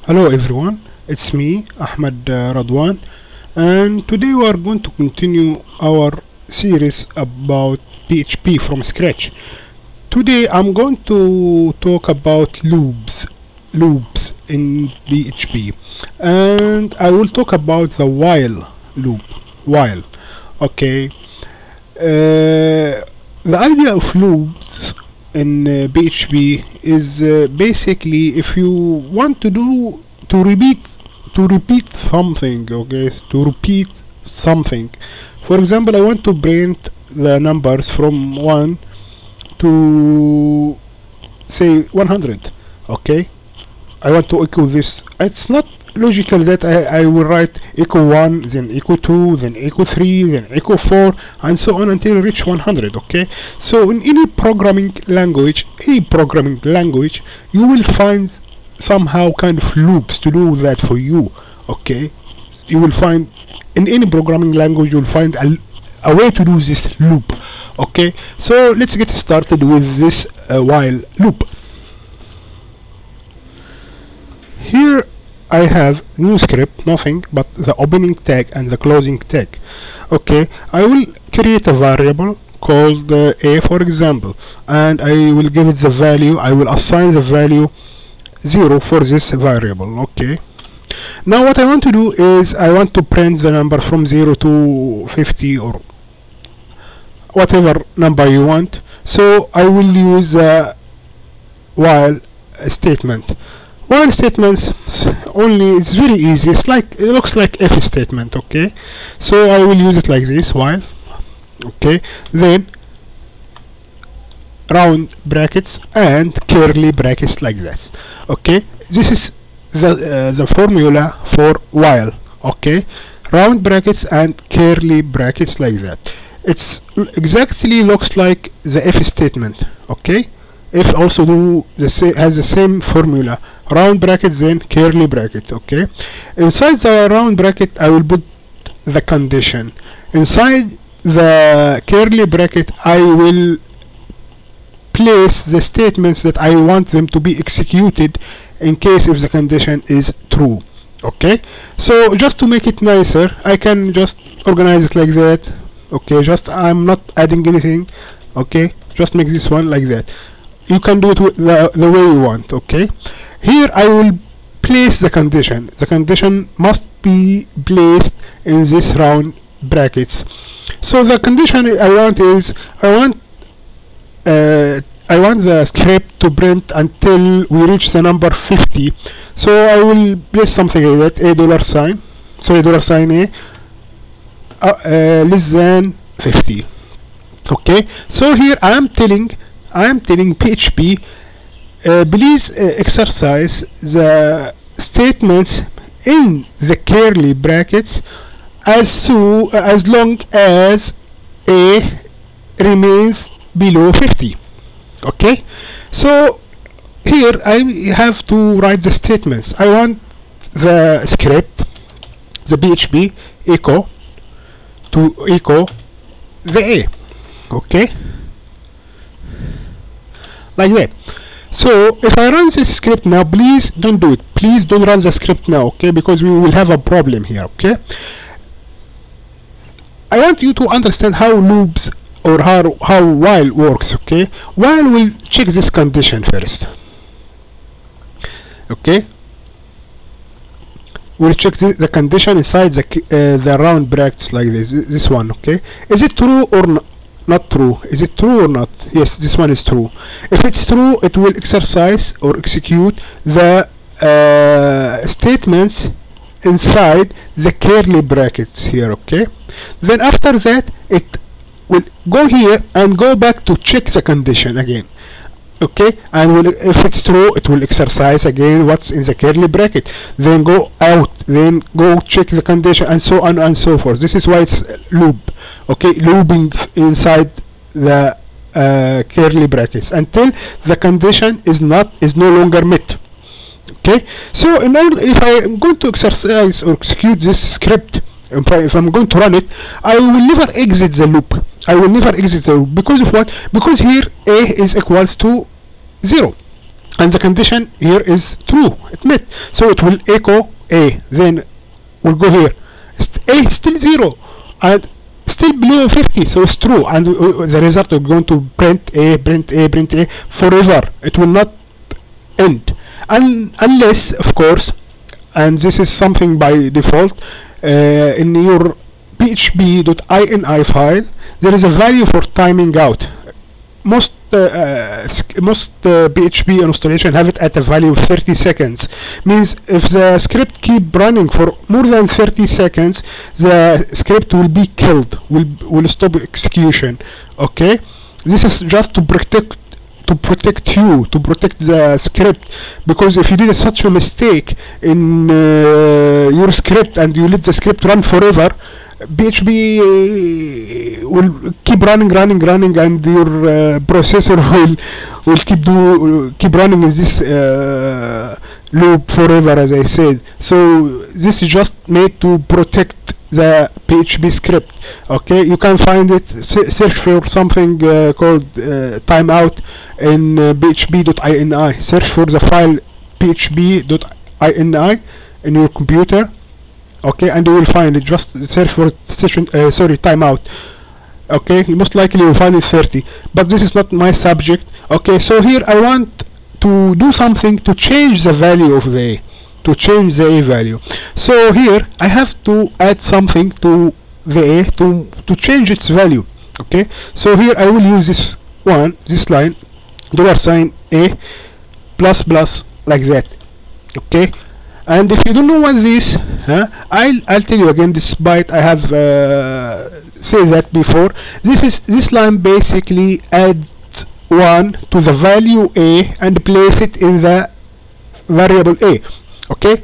Hello everyone, it's me Ahmed Radwan, and today we are going to continue our series about PHP from scratch. Today I'm going to talk about loops in PHP, and I will talk about the while loop. While, okay. The idea of loops in PHP is basically if you want to repeat to repeat something, okay, to repeat something. For example, I want to print the numbers from 1 to say 100, okay. I want to echo this. It's not logical that I will write echo 1, then echo 2, then echo 3, then echo 4, and so on until reach 100, okay. So in any programming language, you will find somehow kind of loops to do that for you, okay. You will find in any programming language you will find a way to do this loop, okay. So let's get started with this while loop. Here I have new script, nothing but the opening tag and the closing tag, okay. I will create a variable called a, for example, and I will give it the value. I will assign the value 0 for this variable, okay. Now what I want to do is I want to print the number from 0 to 50 or whatever number you want. So I will use the while statement. While statements only, it's very easy. It looks like if statement, okay. So I will use it like this, while, okay, then round brackets and curly brackets like this, okay. This is the formula for while, okay. Round brackets and curly brackets like that. It's exactly looks like the if statement, okay. If also has the same formula, round bracket then curly bracket, okay. Inside the round bracket I will put the condition. Inside the curly bracket I will place the statements that I want them to be executed in case if the condition is true, okay. So just to make it nicer, I can just organize it like that, okay. Just I'm not adding anything, okay. Just make this one like that. You can do it with the way you want, okay. Here I will place the condition. The condition must be placed in this round brackets. So the condition I want is I want the script to print until we reach the number 50. So I will place something like that, a dollar sign. So a dollar sign a less than 50, okay. So here I am telling PHP, please exercise the statements in the curly brackets as long as a remains below 50, okay. So here I have to write the statements. I want the script, the PHP echo to echo the a, okay, like that. So if I run this script now, please don't do it. Please don't run the script now, okay, because we will have a problem here, okay. I want you to understand how loops or how while works, okay. While we'll check this condition first, okay. We'll check the condition inside the round brackets like this one, okay. Is it true or not true? Is it true or not? Yes, this one is true. If it's true, it will exercise or execute the statements inside the curly brackets here, okay. Then after that it will go here and go back to check the condition again, okay. And if it's true, it will exercise again what's in the curly bracket, then go out, then go check the condition, and so on and so forth. This is why it's loop, okay, looping inside the curly brackets until the condition is no longer met, okay. So in order, if I am going to exercise or execute this script, if I'm going to run it, I will never exit the loop. Because of what? Because here a is equals to 0, and the condition here is true, it met. So it will echo A, then we'll go here, A is still 0 and still below 50, so it's true, and the result is going to print A, print A, print A forever. It will not end, unless of course, and this is something by default, in your php.ini file there is a value for timing out. Most PHP installation have it at a value of 30 seconds. Means if the script keep running for more than 30 seconds, the script will be killed, will stop execution. Okay, this is just to protect you, to protect the script, because if you did such a mistake in your script and you let the script run forever, PHP will keep running, and your processor will keep running in this loop forever, as I said. So this is just made to protect the PHP script. Okay, you can find it, search for something called timeout in php.ini. Search for the file php.ini in your computer. Okay, and you will find it. Just search for timeout. Okay, you most likely will find it 30, but this is not my subject. Okay, so here I want to do something to change the value of the A, to change the A value. So here I have to add something to the A to change its value. Okay, so here I will use this line, $A + like that. Okay, and if you don't know what this, I'll tell you again, despite I have said that before. This line basically adds 1 to the value A and place it in the variable A. Okay,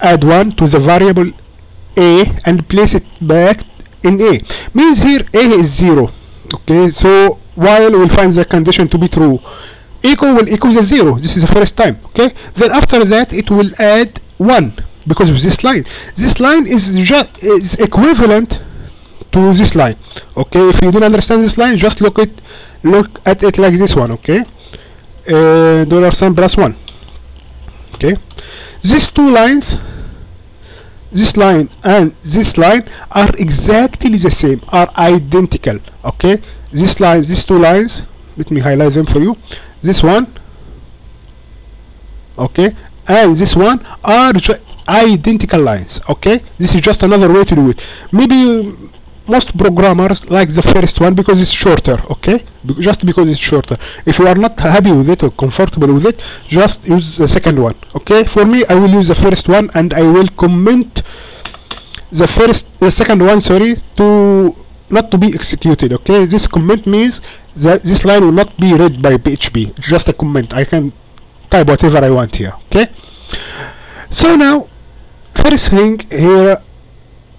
add 1 to the variable A and place it back in A. Means here A is 0. Okay, so while we'll find the condition to be true, echo will echo the 0. This is the first time. Okay, then after that it will add 1 because of this line. This line is equivalent to this line. Okay, if you don't understand this line, just look at it like this one. Okay, $+1. Okay, these two lines, this line and this line, are exactly the same, are identical. Okay, these two lines, let me highlight them for you. This one, okay, and this one are identical lines. Okay, this is just another way to do it. Maybe most programmers like the first one because it's shorter. Okay, just because it's shorter. If you are not happy with it or comfortable with it, just use the second one. Okay, for me I will use the first one, and I will comment the second one, sorry, to not to be executed. Okay, this comment means that this line will not be read by PHP. It's just a comment. I can type whatever I want here. Okay, so now first thing here,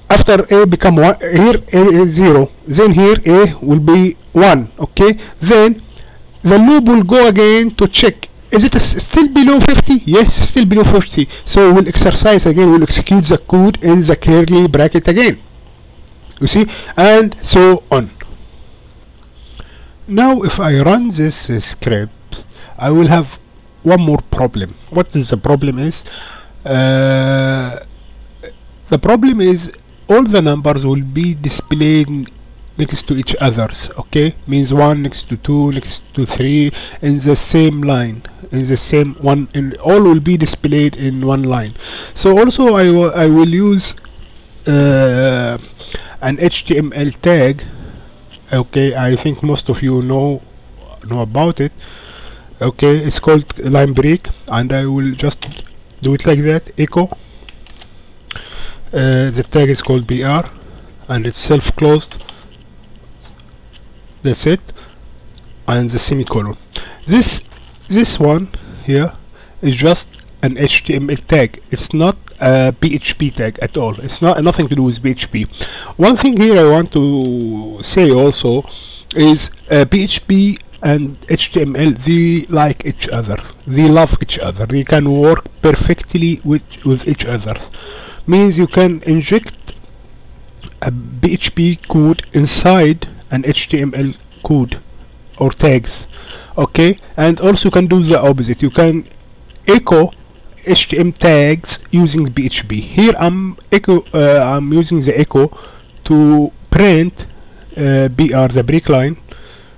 after A become 1, here A is 0, then here A will be 1. Okay, then the loop will go again to check, is it still below 50? Yes, still below 50. So we'll exercise again, we'll execute the code in the curly bracket again, you see, and so on. Now if I run this script, I will have one more problem. What is the problem is? The problem is all the numbers will be displayed next to each others. Okay, means 1 next to 2 next to 3 in the same line, in the same one, and all will be displayed in one line. So also I will use an HTML tag. Okay, I think most of you know about it. Okay, it's called line break, and I will just do it like that, echo. The tag is called BR and it's self-closed. That's it, and the semicolon. This one here is just an HTML tag. It's not a PHP tag at all. It's nothing to do with PHP. One thing here I want to say also is PHP and HTML, they like each other, they love each other, they can work perfectly with each other. Means you can inject a PHP code inside an HTML code or tags. okay. And also you can do the opposite, you can echo HTML tags using PHP. Here I'm using the echo to print BR, the break line,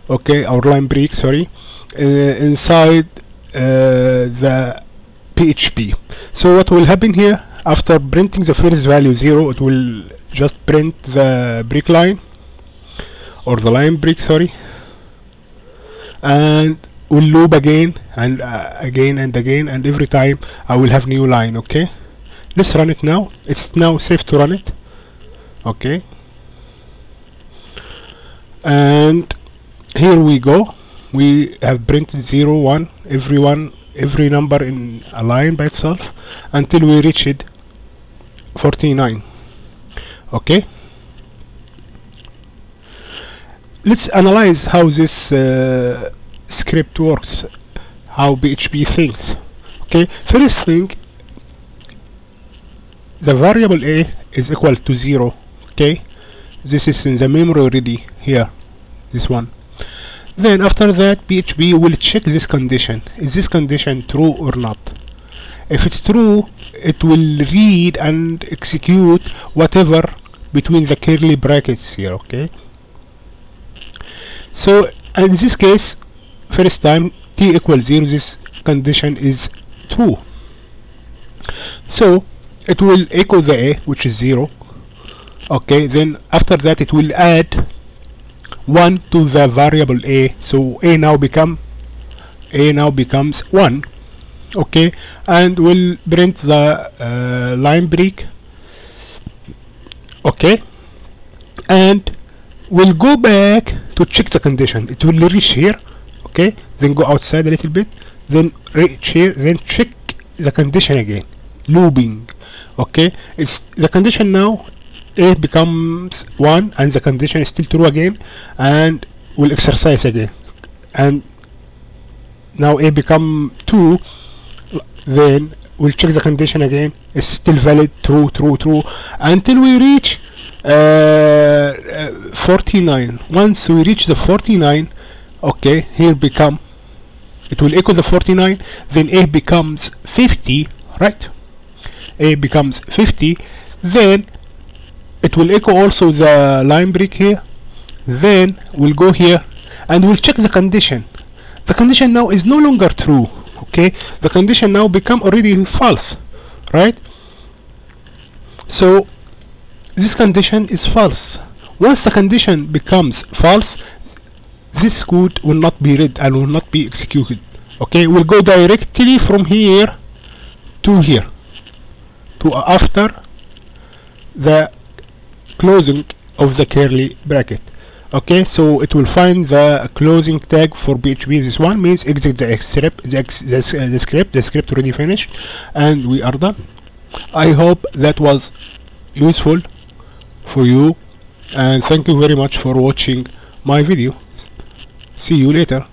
okay, or line break, sorry, inside the PHP. So what will happen here, after printing the first value 0, it will just print the break line or the line break, sorry, and will loop again and again and again, and every time I will have new line. Okay, let's run it now. It's now safe to run it. Okay, and here we go. We have printed 0, 1, every number in a line by itself until we reached 49. Okay, let's analyze how this script works, how PHP thinks. Okay, first thing, the variable a is equal to 0. Okay, this is in the memory already here, this one. Then after that, PHP will check this condition. Is this condition true or not? If it's true, it will read and execute whatever between the curly brackets here. Okay, so in this case, first time t equals 0, this condition is true, so it will echo the a, which is 0. Okay, then after that it will add 1 to the variable a, so a now becomes 1. Okay, and will print the line break. Okay, and we'll go back to check the condition. It will reach here. Okay, then go outside a little bit, then reach here, then check the condition again, looping. Okay, it's the condition now, a becomes 1 and the condition is still true again, and will exercise again, and now a become 2, then we'll check the condition again, it's still valid, true, until we reach 49. Once we reach the 49, okay, here become, it will echo the 49, then a becomes 50, right? A becomes 50, then it will echo also the line break here, then we'll go here and we'll check the condition. The condition now is no longer true. Okay, the condition now become already false, right? So this condition is false. Once the condition becomes false, this code will not be read and will not be executed. Okay, we'll go directly from here to here, to after the closing of the curly bracket. Okay, so it will find the closing tag for PHP. This one means exit the script. The script already finished, and we are done. I hope that was useful for you, and thank you very much for watching my video. See you later.